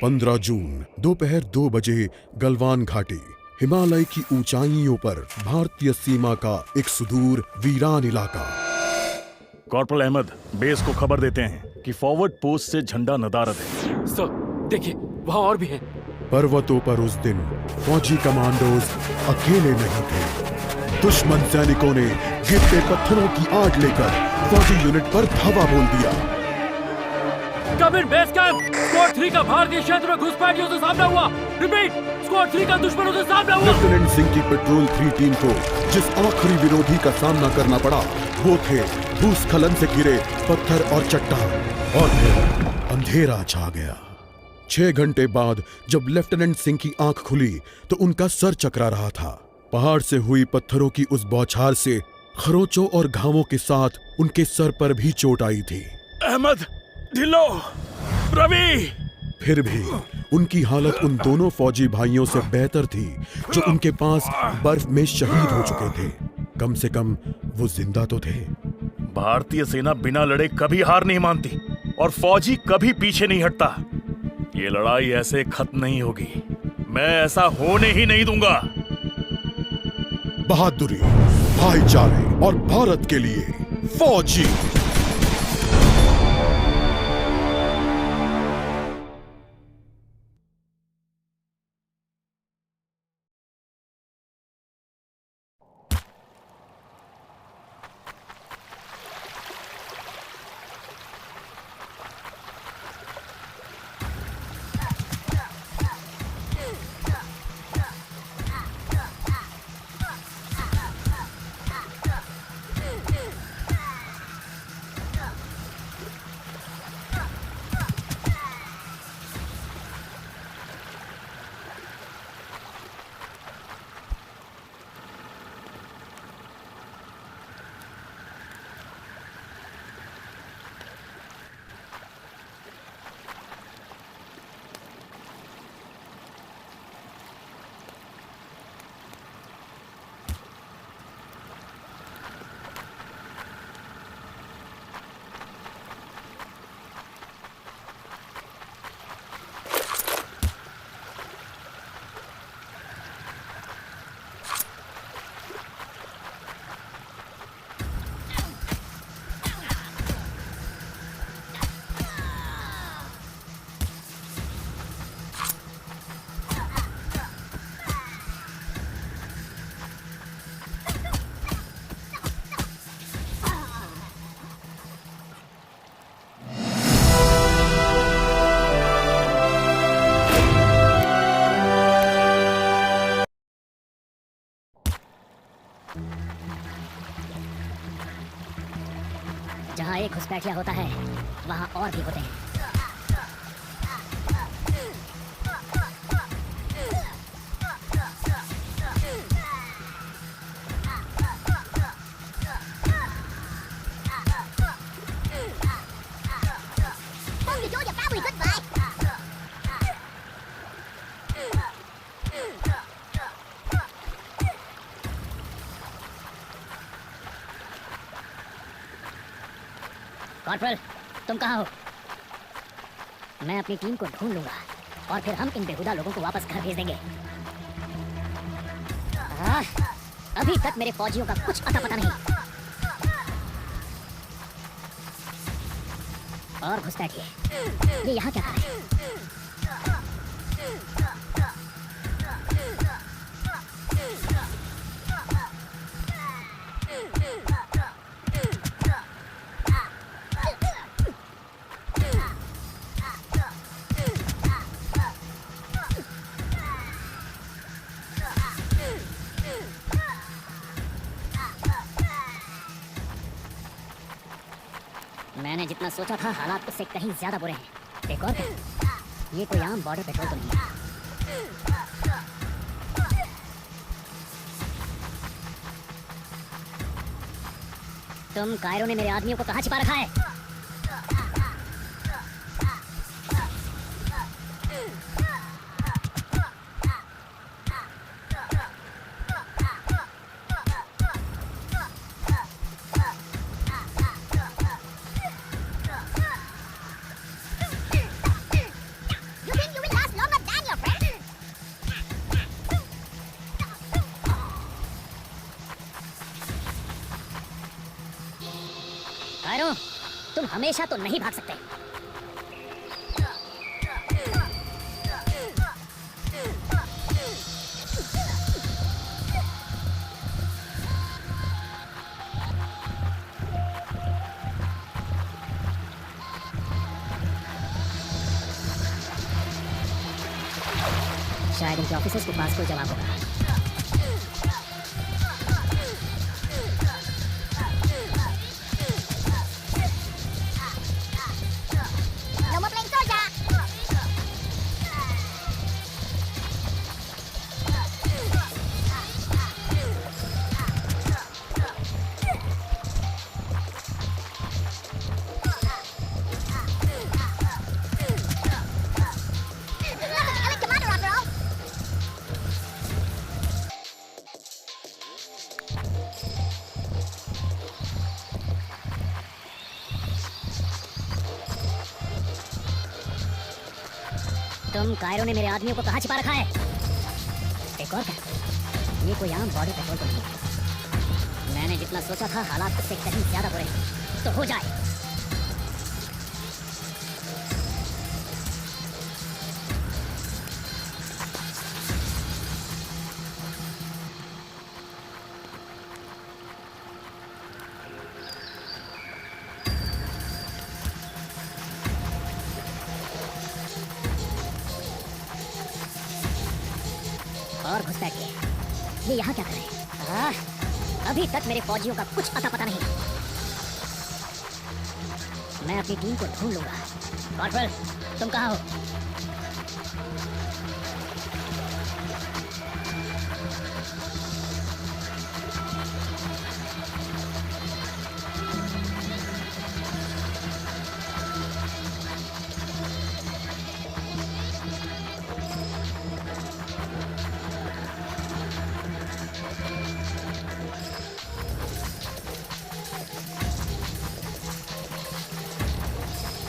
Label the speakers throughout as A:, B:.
A: 15 जून दोपहर 2 बजे गलवान घाटी, हिमालय की ऊंचाइयों पर भारतीय सीमा का एक सुदूर वीरान इलाका।
B: कॉर्पोरल अहमद, बेस को खबर देते हैं कि फॉरवर्ड पोस्ट से झंडा नदारद है।
C: सर देखिए, वहाँ और भी हैं।
A: पर्वतों पर उस दिन फौजी कमांडोज अकेले नहीं थे। दुश्मन सैनिकों ने गिरते पत्थरों की आग लेकर फौजी यूनिट पर धावा बोल दिया।
C: कम इन बेस कैंप, स्क्वाड 3 का भारतीय क्षेत्र में घुसपैठियों से सामना हुआ। रिपीट, स्क्वाड 3 का दुश्मनों से सामना हुआ।
A: लेफ्टिनेंट सिंह की पेट्रोल 3 टीम को जिस आखिरी विरोधी का सामना करना पड़ा वो थे भूस्खलन से घिरे पत्थर और चट्टान। और फिर अंधेरा छा गया। 6 घंटे बाद जब लेफ्टिनेंट सिंह की आंख खुली तो उनका सर चकरा रहा था। पहाड़ से हुई पत्थरों की उस बौछार से खरोंचों और घावों के साथ उनके सर पर भी चोट आई थी।
B: अहमद, ढिल्लो, रवि।
A: फिर भी उनकी हालत उन दोनों फौजी भाइयों से बेहतर थी जो उनके पास बर्फ में शहीद हो चुके थे। कम से कम वो जिंदा तो थे।
B: भारतीय सेना बिना लड़े कभी हार नहीं मानती और फौजी कभी पीछे नहीं हटता। ये लड़ाई ऐसे खत्म नहीं होगी। मैं ऐसा होने ही नहीं दूंगा।
A: बहादुरी, भाईचारे और भारत के लिए फौजी।
D: जहाँ एक घुसपैठिया होता है वहाँ और भी होते हैं। कॉर्पोरल, तुम कहाँ हो? मैं अपनी टीम को ढूंढ लूंगा और फिर हम इन बेहुदा लोगों को वापस घर भेज देंगे। अभी तक मेरे फौजियों का कुछ अता पता नहीं। और घुसपैठिए, ये यहाँ क्या कर रहे हैं? मैंने जितना सोचा था हालात उससे कहीं ज्यादा बुरे हैं। एक और क्या? ये कोई आम बॉर्डर पेट्रोल तो नहीं है। तुम कायरो ने मेरे आदमियों को कहाँ छिपा रखा है? You think you will तुम हमेशा तो नहीं भाग सकते। शायद इनके ऑफिसर्स के पास कोई जवाब होगा। तुम कायरो ने मेरे आदमियों को कहाँ छिपा रखा है? एक और क्या? ये कोई आम बॉर्डर पेट्रोल तो नहीं है। मैंने जितना सोचा था हालात उससे कहीं ज्यादा बुरे हैं। तो हो जाए। और घुसपैठिए। ये यहाँ क्या कर रहे हैं? अभी तक मेरे फौजियों का कुछ अता पता नहीं। मैं अपनी टीम को ढूंढ लूंगा। कॉर्पोरल, तुम कहाँ हो?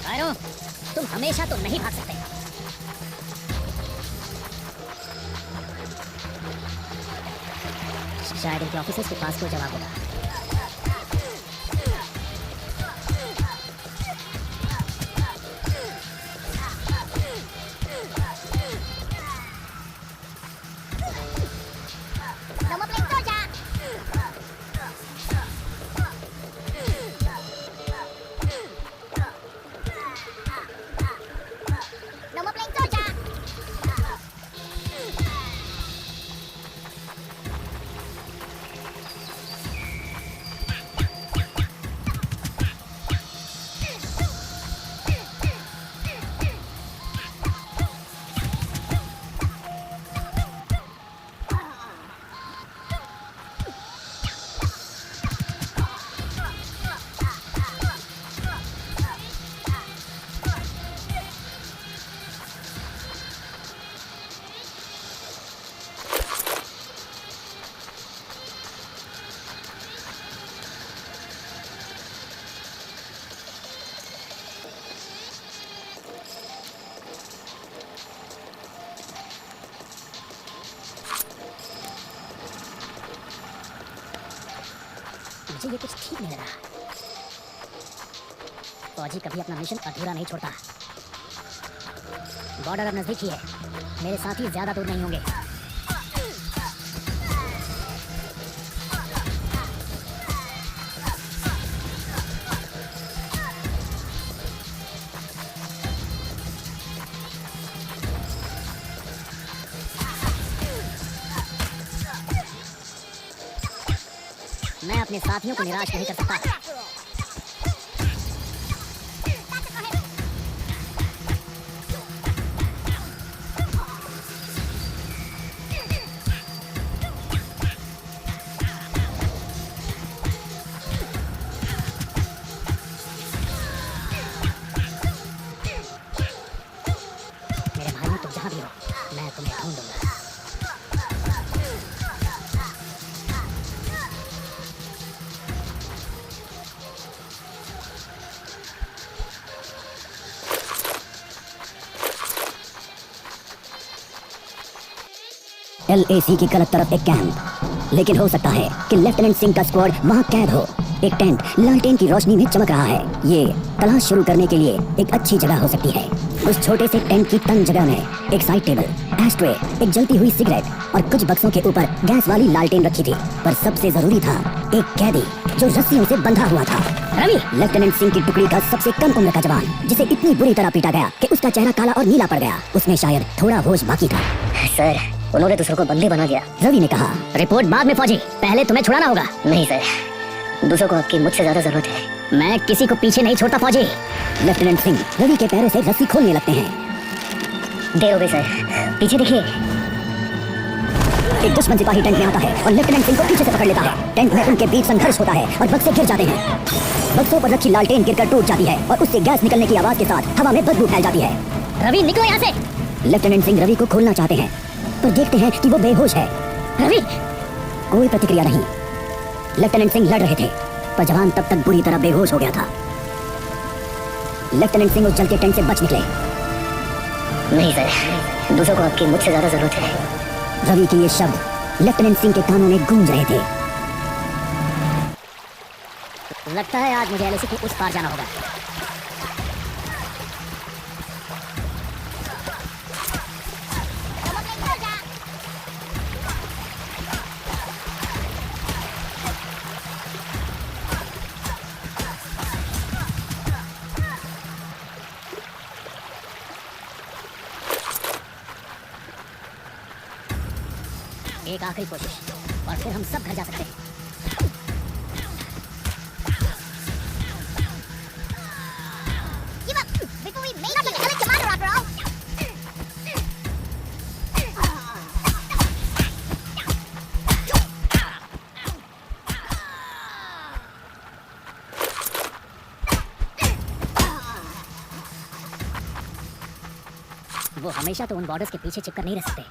D: कायरो, तुम हमेशा तो नहीं भाग सकते। शायद इनके ऑफिसर्स के पास कोई जवाब होगा। मुझे ये कुछ ठीक नहीं लग रहा। फौजी कभी अपना मिशन अधूरा नहीं छोड़ता। बॉर्डर अब नजदीक ही है। मेरे साथी ज्यादा दूर नहीं होंगे। मैं अपने साथियों को निराश नहीं कर सकता। मेरे भाइयों, तुम जहां भी हो, मैं तुम्हें ढूंढूंगा। LAC की गलत तरफ एक कैंप, लेकिन हो सकता है कि लेफ्टिनेंट सिंह का स्क्वाड वहां कैद हो। एक टेंट लालटेन की रोशनी में चमक रहा है। ये तलाश शुरू करने के लिए एक अच्छी जगह हो सकती है। उस छोटे से टेंट की तंग जगह में एक साइड टेबल, एस्ट्रे, एक जलती हुई सिगरेट और कुछ बक्सों के ऊपर गैस वाली लालटेन रखी थी। पर सबसे जरूरी था एक कैदी जो रस्सियों से बंधा हुआ था। रवि, लेफ्टिनेंट सिंह की टुकड़ी का सबसे कम उम्र का जवान, जिसे इतनी बुरी तरह पीटा गया कि उसका चेहरा काला और नीला पड़ गया। उसमें शायद थोड़ा होश बाकी था।
E: सर, उन्होंने दूसरों को बंदी बना दिया।
D: रवि ने कहा, रिपोर्ट बाद में फौजी, पहले तुम्हें छुड़ाना होगा।
E: नहीं सर, दूसरों को आपकी मुझसे ज्यादा जरूरत है।
D: मैं किसी को पीछे नहीं छोड़ता फौजी। लेफ्टिनेंट सिंह रवि के पैरों से रस्सी खोलने लगते हैं।
E: देर हो गई सर, पीछे देखिए।
D: एक दुश्मन सिपाही टेंट में आता है और लेफ्टिनेंट सिंह को पीछे से पकड़ लेता है। टेंट में उनके बीच संघर्ष होता है और बक्से गिर जाते हैं। बक्सों पर रखी लालटेन गिरकर टूट जाती है और उससे गैस निकलने की आवाज के साथ हवा में बदबू फैल जाती है।
E: रवि, निकलो यहाँ से।
D: लेफ्टिनेंट सिंह रवि को खोलना चाहते हैं पर देखते हैं कि वो बेहोश है।
E: रवि,
D: कोई प्रतिक्रिया नहीं। लेफ्टिनेंट सिंह लड़ रहे थे पर जवान तब तक बुरी तरह बेहोश हो गया था। लेफ्टिनेंट सिंह उस जलते टेंट से बच निकले।
E: नहीं सर, दूसरों को आपकी मुझसे ज्यादा जरूरत है।
D: रवि के ये शब्द लेफ्टिनेंट सिंह के कानों में गूंज रहे थे। लगता है आज मुझे एलएसी के उस पार जाना होगा। एक आखिरी कोशिश और फिर हम सब घर जा सकते हैं। वो हमेशा तो उन बॉर्डर्स के पीछे चिपकर नहीं रह सकते।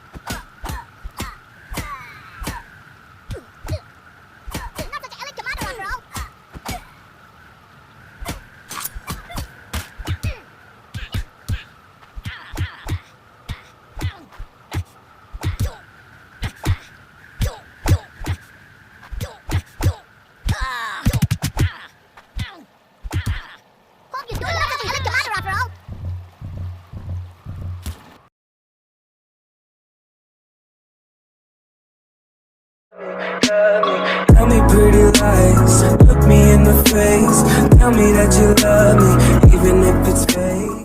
F: Tell me pretty lies, look me in the face. Tell me that you love me, even if it's fake.